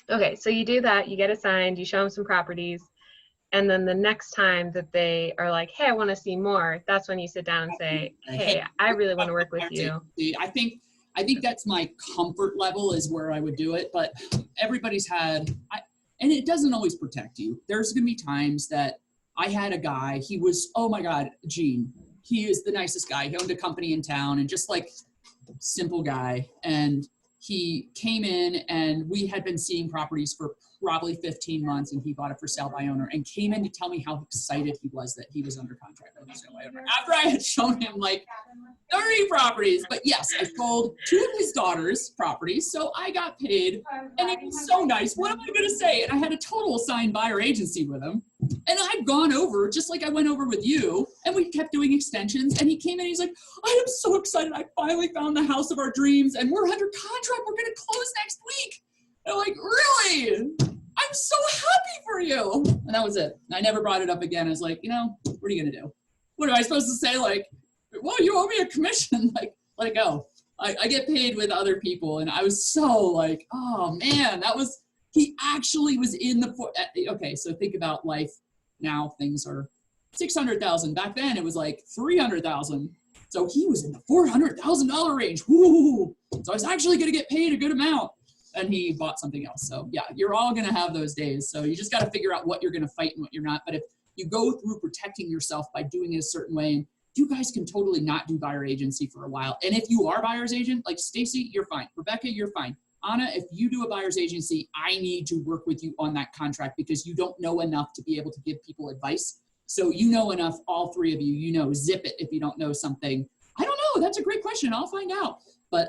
Okay, so you do that, you get it signed, you show them some properties, and then the next time that they are like, hey, I want to see more, that's when you sit down and say, hey, I really want to work with you. I think that's my comfort level is where I would do it, but everybody's had, and it doesn't always protect you. There's going to be times that I had a guy, he was, oh my God, Gene, he is the nicest guy. He owned a company in town and just like simple guy. And he came in and we had been seeing properties for probably 15 months and he bought it for sale by owner and came in to tell me how excited he was that he was under contract with a sale by owner after I had shown him like 30 properties. But yes, I sold 2 of his daughter's properties, so I got paid and it was so nice. What am I going to say? And I had a total signed buyer agency with him. And I'd gone over, just like I went over with you, and we kept doing extensions. And he came in, he's like, I am so excited. I finally found the house of our dreams, and we're under contract. We're going to close next week. And I'm like, really? I'm so happy for you. And that was it. I never brought it up again. I was like, you know, what are you going to do? What am I supposed to say? Like, well, you owe me a commission. Like, let it go. I get paid with other people. And I was so like, oh, man, that was... He actually was in the, okay, so think about life now. Things are 600,000. Back then it was like 300,000. So he was in the $400,000 range. Woo! So I was actually going to get paid a good amount. And he bought something else. So yeah, you're all going to have those days. So you just got to figure out what you're going to fight and what you're not. But if you go through protecting yourself by doing it a certain way, you guys can totally not do buyer agency for a while. And if you are buyer's agent, like Stacy, you're fine. Rebecca, you're fine. Anna, if you do a buyer's agency, I need to work with you on that contract because you don't know enough to be able to give people advice. So you know enough, all 3 of you, you know, zip it if you don't know something. I don't know, that's a great question, I'll find out. But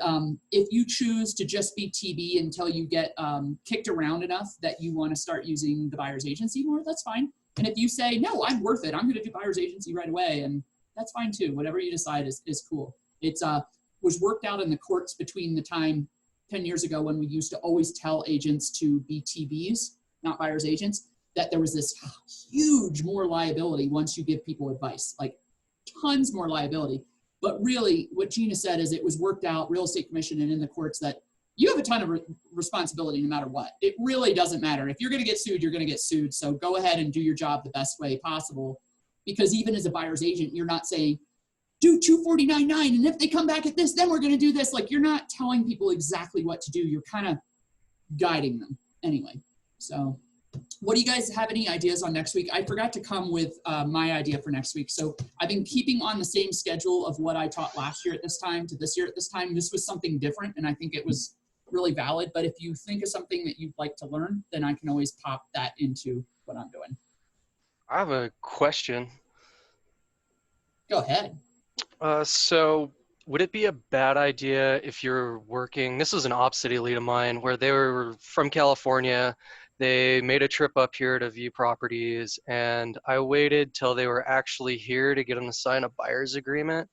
if you choose to just be TB until you get kicked around enough that you want to start using the buyer's agency more, that's fine. And if you say, no, I'm worth it, I'm going to do buyer's agency right away, and that's fine too. Whatever you decide is cool. It's was worked out in the courts between the time 10 years ago when we used to always tell agents to be TBs, not buyer's agents, that there was this huge more liability once you give people advice, like tons more liability. But really what Gina said is it was worked out, real estate commission and in the courts, that you have a ton of responsibility no matter what. It really doesn't matter. If you're going to get sued, you're going to get sued. So go ahead and do your job the best way possible. Because even as a buyer's agent, you're not saying, do 249.9, and if they come back at this, then we're going to do this. Like, you're not telling people exactly what to do. You're kind of guiding them anyway. So what do you guys have any ideas on next week? I forgot to come with my idea for next week. So I've been keeping on the same schedule of what I taught last year at this time to this year at this time. This was something different, and I think it was really valid, but if you think of something that you'd like to learn, then I can always pop that into what I'm doing. I have a question. Go ahead. So would it be a bad idea if you're working, this is an op city lead of mine where they were from California, they made a trip up here to view properties, and I waited till they were actually here to get them to sign a buyer's agreement.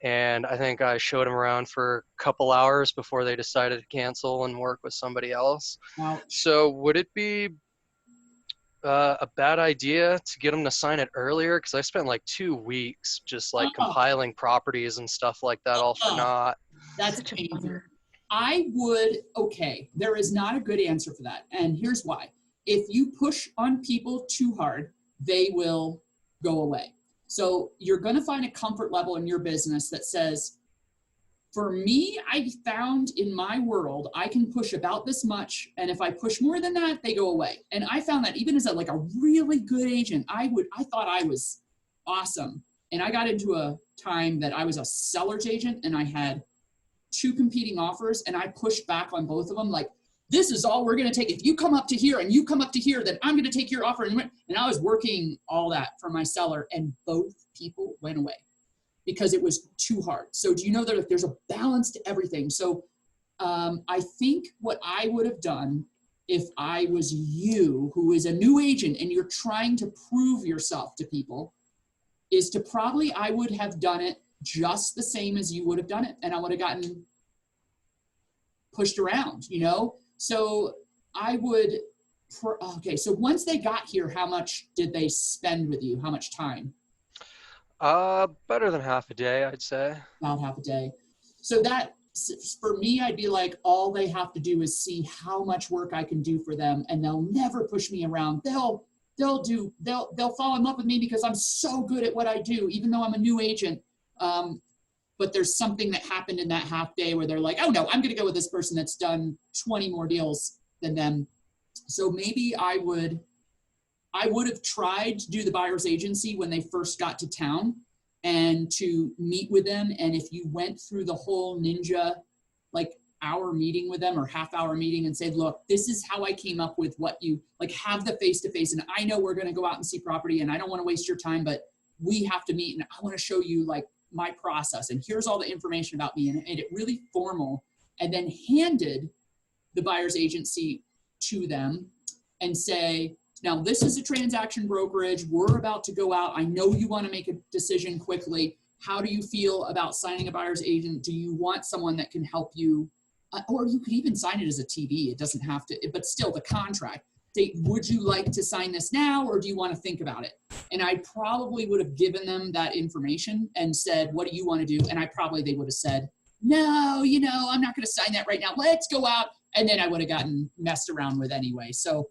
And I think I showed them around for a couple hours before they decided to cancel and work with somebody else. Now, So would it be a bad idea to get them to sign it earlier? Because I spent like 2 weeks just like compiling properties and stuff like that all for naught. That's Such a painful. bummer. I would, okay, there is not a good answer for that. And here's why. If you push on people too hard, they will go away. So you're going to find a comfort level in your business that says, for me, I found in my world, I can push about this much. And if I push more than that, they go away. And I found that even as a really good agent, I thought I was awesome. And I got into a time that I was a seller's agent and I had 2 competing offers, and I pushed back on both of them. Like, this is all we're going to take. If you come up to here and you come up to here, then I'm going to take your offer. And I was working all that for my seller, and both people went away because it was too hard. So do you know that there's a balance to everything? So I think what I would have done if I was you, who is a new agent and you're trying to prove yourself to people, is to probably, I would have done it just the same as you would have done it. And I would have gotten pushed around, you know? So I would, okay, so once they got here, how much did they spend with you? How much time? Better than half a day, I'd say. About half a day. So that, for me, I'd be like, all they have to do is see how much work I can do for them, and they'll never push me around. They'll fall in love with me because I'm so good at what I do, even though I'm a new agent. But there's something that happened in that half day where they're like, oh no, I'm going to go with this person that's done 20 more deals than them. So maybe I would have tried to do the buyer's agency when they first got to town and to meet with them. And if you went through the whole ninja, like, hour meeting with them or half-hour meeting and say, look, this is how I came up with what you, like, have the face-to-face. And I know we're going to go out and see property and I don't want to waste your time, but we have to meet and I want to show you, like, my process. And here's all the information about me. And made it really formal, and then handed the buyer's agency to them and say, now this is a transaction brokerage. We're about to go out. I know you want to make a decision quickly. How do you feel about signing a buyer's agent? Do you want someone that can help you? Or you could even sign it as a TD. It doesn't have to, but still the contract. Say, would you like to sign this now, or do you want to think about it? And I probably would have given them that information and said, what do you want to do? And they would have said, no, I'm not going to sign that right now. Let's go out. And then I would have gotten messed around with anyway. So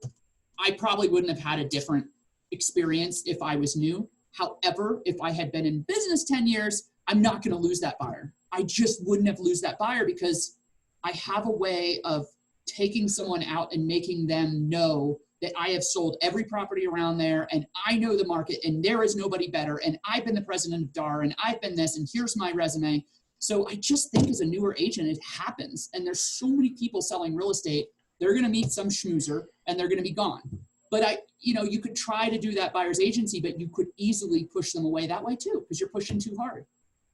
I probably wouldn't have had a different experience if I was new. However, if I had been in business 10 years, I'm not going to lose that buyer. I just wouldn't have lose that buyer because I have a way of taking someone out and making them know that I have sold every property around there and I know the market and there is nobody better. And I've been the president of DAR and I've been this and here's my resume. So I just think as a newer agent, it happens. And there's so many people selling real estate. They're going to meet some schmoozer and they're going to be gone. But you could try to do that buyer's agency, but you could easily push them away that way too, because you're pushing too hard.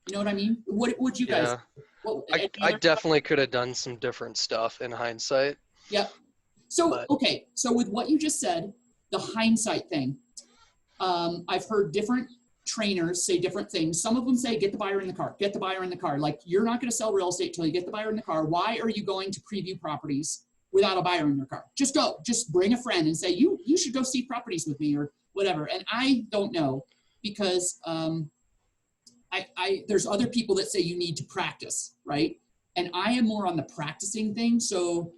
You know what I mean? What would you guys? Yeah. I definitely could have done some different stuff in hindsight. Yep. So, okay. So with what you just said, the hindsight thing, I've heard different trainers say different things. Some of them say, get the buyer in the car, get the buyer in the car. Like, you're not going to sell real estate till you get the buyer in the car. Why are you going to preview properties without a buyer in your car? Just go, just bring a friend and say, you should go see properties with me or whatever. And I don't know, because there's other people that say you need to practice, right? And I am more on the practicing thing. So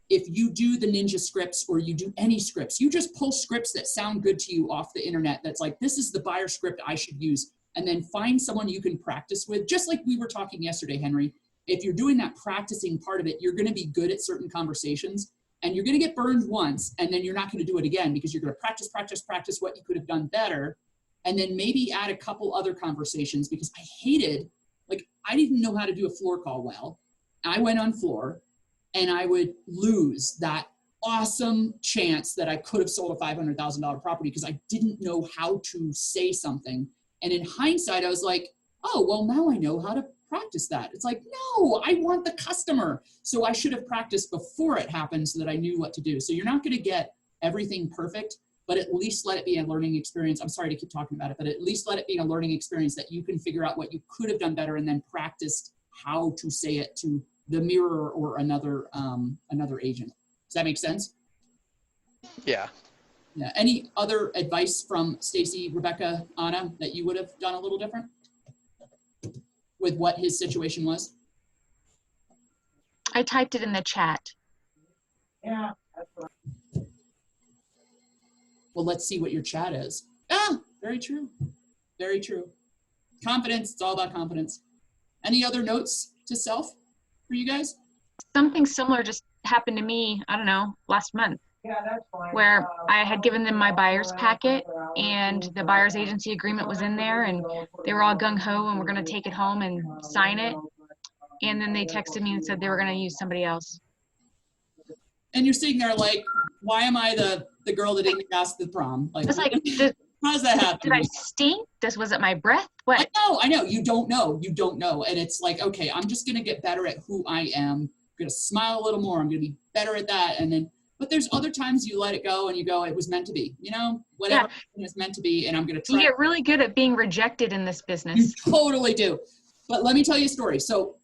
if you do the ninja scripts or you do any scripts, you just pull scripts that sound good to you off the internet. That's like, this is the buyer script I should use. And then find someone you can practice with. Just like we were talking yesterday, Henry, if you're doing that practicing part of it, you're going to be good at certain conversations and you're going to get burned once. And then you're not going to do it again because you're going to practice what you could have done better. And then maybe add a couple other conversations, because I didn't know how to do a floor call well. I went on floor and I would lose that awesome chance that I could have sold a $500,000 property because I didn't know how to say something. And in hindsight, I was like, oh, well, now I know how to practice that. It's like, no, I want the customer. So I should have practiced before it happened so that I knew what to do. So you're not going to get everything perfect, but at least let it be a learning experience. I'm sorry to keep talking about it, but at least let it be a learning experience that you can figure out what you could have done better and then practiced how to say it to the mirror or another agent. Does that make sense? Yeah. Yeah. Any other advice from Stacy, Rebecca, Anna that you would have done a little different with what his situation was? I typed it in the chat. Yeah, that's right. Well, let's see what your chat is. Ah, very true. Very true. Confidence. It's all about confidence. Any other notes to self for you guys? Something similar just happened to me, I don't know, last month, Yeah, that's fine. where I had given them my buyer's packet and the buyer's agency agreement was in there and they were all gung-ho and we're going to take it home and sign it. And then they texted me and said they were going to use somebody else. And you're sitting there like, why am I the girl that didn't ask the prom? Like, It's like, how's that happen? did I stink? Was it my breath? What? I know. You don't know. And it's like, okay, I'm just going to get better at who I am. I'm going to smile a little more. I'm going to be better at that. And then, but there's other times you let it go and you go, it was meant to be, whatever it was meant to be. And I'm going to try. You get really good at being rejected in this business. You totally do. But let me tell you a story. So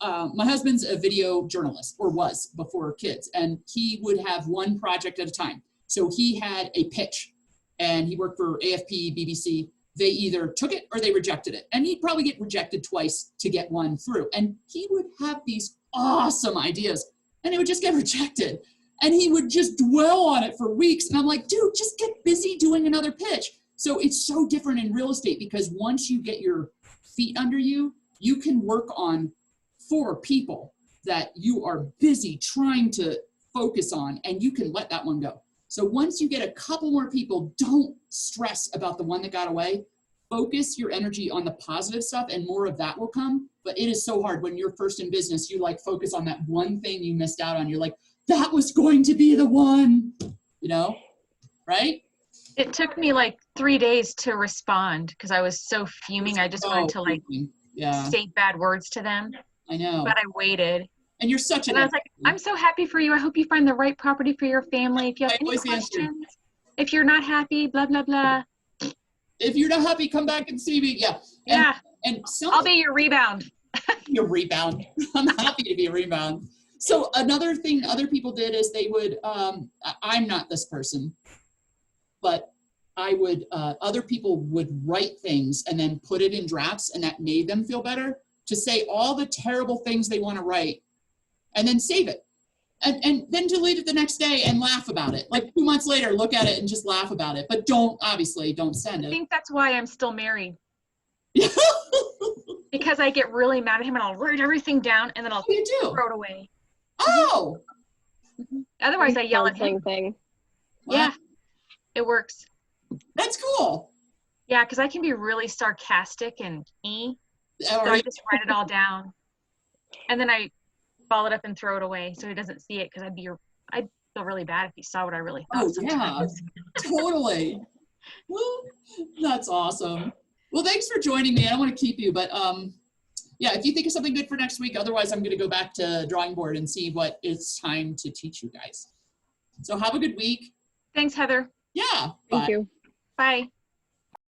my husband's a video journalist, or was before kids, and he would have one project at a time. So he had a pitch and he worked for AFP, BBC. They either took it or they rejected it. And he'd probably get rejected twice to get one through. And he would have these awesome ideas and it would just get rejected. And he would just dwell on it for weeks. And I'm like, dude, just get busy doing another pitch. So it's so different in real estate because once you get your feet under you, you can work on 4 people that you are busy trying to focus on, and you can let that one go. So once you get a couple more people, don't stress about the one that got away. Focus your energy on the positive stuff and more of that will come. But it is so hard when you're first in business, you like focus on that one thing you missed out on. You're like, that was going to be the one, right? It took me like 3 days to respond because I was so fuming. I just wanted to say bad words to them. I know. But I waited. And you're such an. And I was like, I'm so happy for you. I hope you find the right property for your family. If you have any questions, if you're not happy, blah, blah, blah. If you're not happy, come back and see me. Yeah. And I'll be your rebound. Your rebound. I'm happy to be a rebound. So another thing other people did is they would, I'm not this person, but I would, other people would write things and then put it in drafts, and that made them feel better to say all the terrible things they want to write and then save it. And then delete it the next day and laugh about it. Like 2 months later, look at it and just laugh about it. But don't send it. I think that's why I'm still married. Because I get really mad at him and I'll write everything down and then I'll throw it away. Oh. Mm-hmm. Otherwise, I yell at him. Thing. Yeah, it works. That's cool. Yeah, because I can be really sarcastic and so I just write it all down. And then I ball it up and throw it away so he doesn't see it because I'd feel really bad if he saw what I really thought. Oh, sometimes. Yeah, totally. Well, that's awesome. Well, thanks for joining me. I don't want to keep you, but yeah, if you think of something good for next week, otherwise I'm going to go back to drawing board and see what it's time to teach you guys. So have a good week. Thanks, Heather. Yeah. Thank you. Bye.